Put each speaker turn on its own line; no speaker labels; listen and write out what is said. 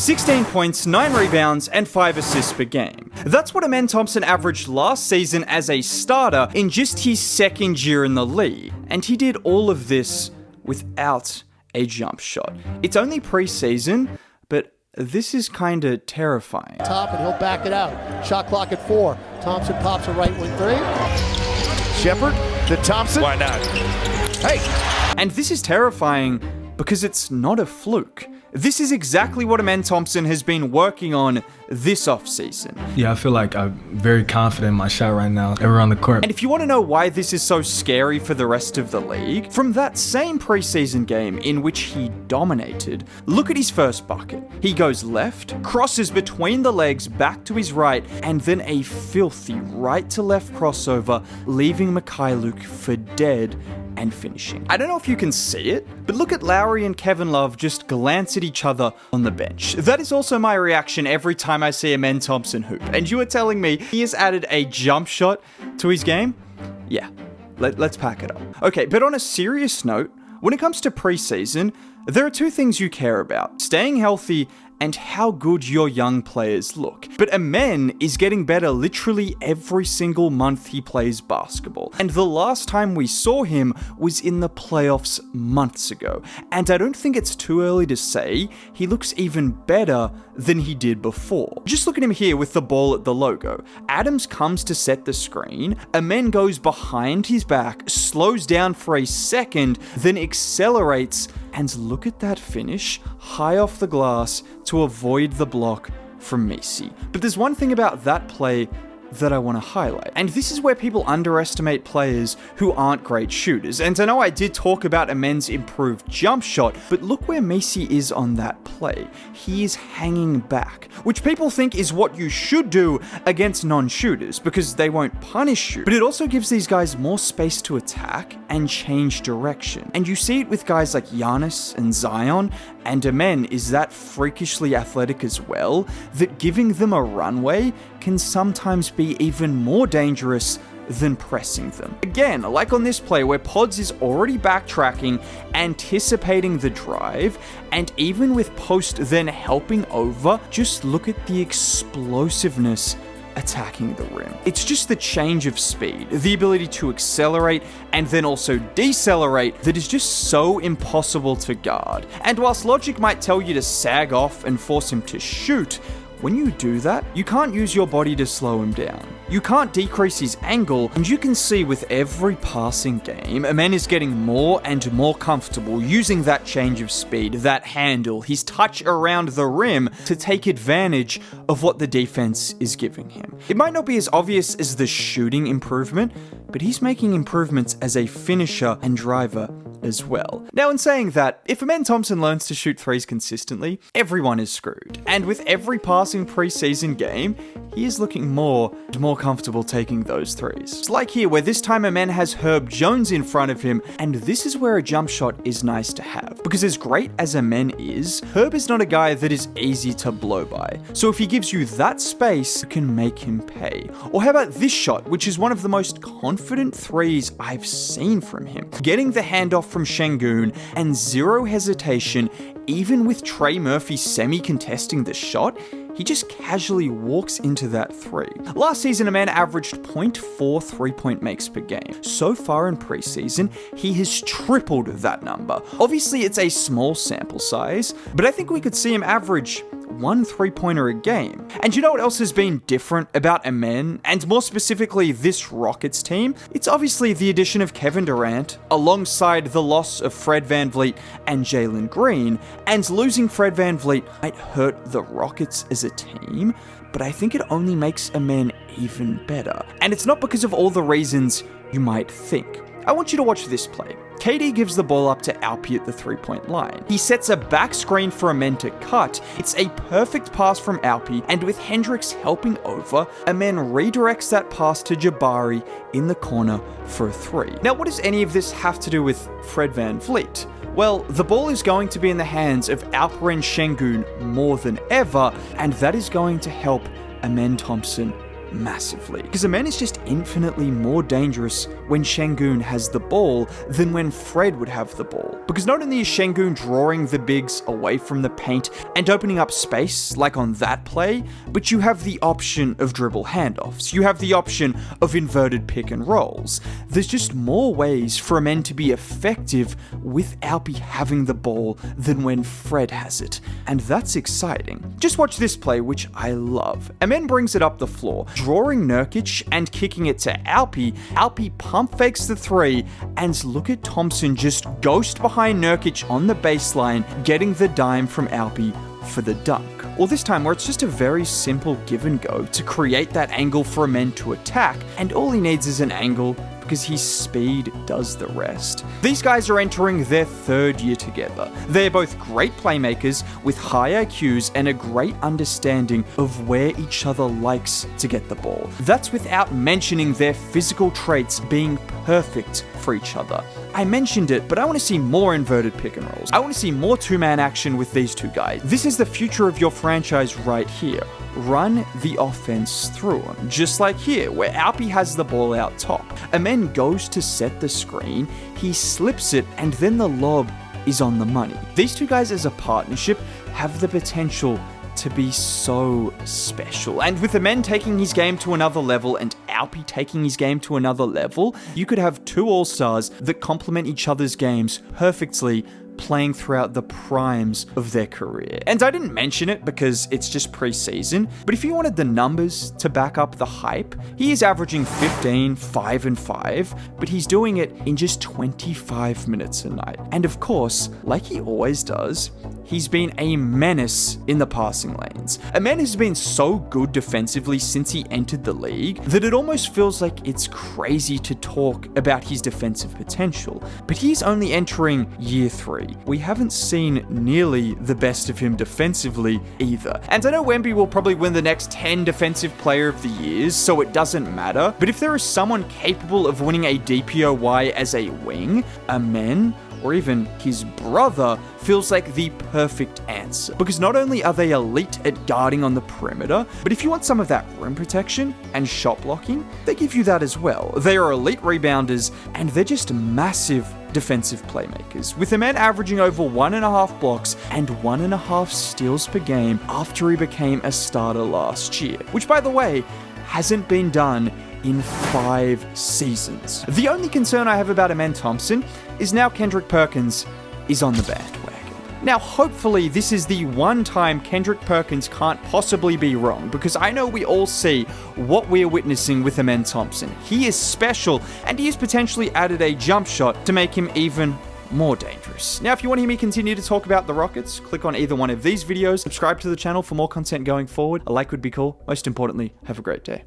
16 points, 9 rebounds, and 5 assists per game. That's what Alperen Thompson averaged last season as a starter in just his second year in the league. And he did all of this without a jump shot. It's only preseason, but this is kinda terrifying.
Top, and he'll back it out. Shot clock at 4. Thompson pops a right wing 3. Shepard to Thompson.
Why not?
Hey!
And this is terrifying because it's not a fluke. This is exactly what Alperen Thompson has been working on this offseason.
Yeah, I feel like I'm very confident in my shot right now, everywhere on the court.
And if you want to know why this is so scary for the rest of the league, from that same preseason game in which he dominated, look at his first bucket. He goes left, crosses between the legs back to his right, and then a filthy right to left crossover, leaving Mikhailuk for dead and finishing. I don't know if you can see it, but look at Lowry and Kevin Love just glance at each other on the bench. That is also my reaction every time I see Alperen Thompson hoop. And you are telling me he has added a jump shot to his game? Yeah, let's pack it up. Okay, but on a serious note, when it comes to preseason, there are two things you care about: staying healthy and how good your young players look. But Alperen is getting better literally every single month he plays basketball. And the last time we saw him was in the playoffs months ago. And I don't think it's too early to say he looks even better than he did before. Just look at him here with the ball at the logo. Adams comes to set the screen, Alperen goes behind his back, slows down for a second, then accelerates, and look at that finish, high off the glass to avoid the block from Messi. But there's one thing about that play that I want to highlight. And this is where people underestimate players who aren't great shooters. And I know I did talk about Amen's improved jump shot, but look where Messi is on that play. He is hanging back, which people think is what you should do against non-shooters because they won't punish you. But it also gives these guys more space to attack and change direction. And you see it with guys like Giannis and Zion, and Alperen is that freakishly athletic as well, that giving them a runway can sometimes be even more dangerous than pressing them. Again, like on this play where Pods is already backtracking, anticipating the drive, and even with Post then helping over, just look at the explosiveness attacking the rim. It's just the change of speed, the ability to accelerate and then also decelerate that is just so impossible to guard. And whilst logic might tell you to sag off and force him to shoot, when you do that, you can't use your body to slow him down. You can't decrease his angle, and you can see with every passing game, Alperen is getting more and more comfortable using that change of speed, that handle, his touch around the rim to take advantage of what the defense is giving him. It might not be as obvious as the shooting improvement, but he's making improvements as a finisher and driver as well. Now, in saying that, if Alperen Thompson learns to shoot threes consistently, everyone is screwed. And with every passing preseason game, he is looking more and more comfortable taking those threes. It's like here, where this time Alperen has Herb Jones in front of him, and this is where a jump shot is nice to have. Because as great as Alperen is, Herb is not a guy that is easy to blow by. So if he gives you that space, you can make him pay. Or how about this shot, which is one of the most confident threes I've seen from him. Getting the handoff from Sengun and zero hesitation, even with Trey Murphy semi-contesting the shot, he just casually walks into that three. Last season, Alperen averaged 0.4 3-point makes per game. So far in preseason, he has tripled that number. Obviously, it's a small sample size, but I think we could see him average 1 3-pointer a game. And you know what else has been different about Alperen, and more specifically this Rockets team? It's obviously the addition of Kevin Durant, alongside the loss of Fred VanVleet and Jalen Green, and losing Fred VanVleet might hurt the Rockets as a team, but I think it only makes Alperen even better. And it's not because of all the reasons you might think. I want you to watch this play. KD gives the ball up to Alpi at the 3-point line. He sets a back screen for Alperen to cut. It's a perfect pass from Alpi, and with Hendricks helping over, Alperen redirects that pass to Jabari in the corner for a 3. Now, what does any of this have to do with Fred VanVleet? Well, the ball is going to be in the hands of Alperen Sengun more than ever, and that is going to help Alperen Thompson massively. Because Amen is just infinitely more dangerous when Sengun has the ball than when Fred would have the ball. Because not only is Sengun drawing the bigs away from the paint and opening up space like on that play, but you have the option of dribble handoffs. You have the option of inverted pick and rolls. There's just more ways for Amen to be effective with Alpi having the ball than when Fred has it. And that's exciting. Just watch this play, which I love. Amen brings it up the floor, drawing Nurkic and kicking it to Alpi. Alpi pump fakes the three, and look at Thompson just ghost behind Nurkic on the baseline, getting the dime from Alpi for the dunk. Or this time where it's just a very simple give and go to create that angle for Amen to attack, and all he needs is an angle because his speed does the rest. These guys are entering their third year together. They're both great playmakers with high IQs and a great understanding of where each other likes to get the ball. That's without mentioning their physical traits being perfect for each other. I mentioned it, but I want to see more inverted pick and rolls. I want to see more two-man action with these two guys. This is the future of your franchise right here. Run the offense through them, just like here, where Alpi has the ball out top. Amen goes to set the screen, he slips it, and then the lob is on the money. These two guys as a partnership have the potential to be so special. And with Amen taking his game to another level and Alpi taking his game to another level, you could have two all-stars that complement each other's games perfectly, playing throughout the primes of their career. And I didn't mention it because it's just preseason, but if you wanted the numbers to back up the hype, he is averaging 15, 5 and 5, but he's doing it in just 25 minutes a night. And of course, like he always does, he's been a menace in the passing lanes. Amen has been so good defensively since he entered the league that it almost feels like it's crazy to talk about his defensive potential. But he's only entering year 3. We haven't seen nearly the best of him defensively either. And I know Wemby will probably win the next 10 Defensive Player of the Years, so it doesn't matter. But if there is someone capable of winning a DPOY as a wing, Amen, or even his brother, feels like the perfect answer. Because not only are they elite at guarding on the perimeter, but if you want some of that rim protection and shot blocking, they give you that as well. They are elite rebounders, and they're just massive defensive playmakers, with Amen averaging over 1.5 blocks and 1.5 steals per game after he became a starter last year, which, by the way, hasn't been done in 5 seasons. The only concern I have about Amen Thompson is now Kendrick Perkins is on the bandwagon. Now, hopefully this is the one time Kendrick Perkins can't possibly be wrong, because I know we all see what we're witnessing with Amen Thompson. He is special, and he has potentially added a jump shot to make him even more dangerous. Now, if you want to hear me continue to talk about the Rockets, click on either one of these videos, subscribe to the channel for more content going forward. A like would be cool. Most importantly, have a great day.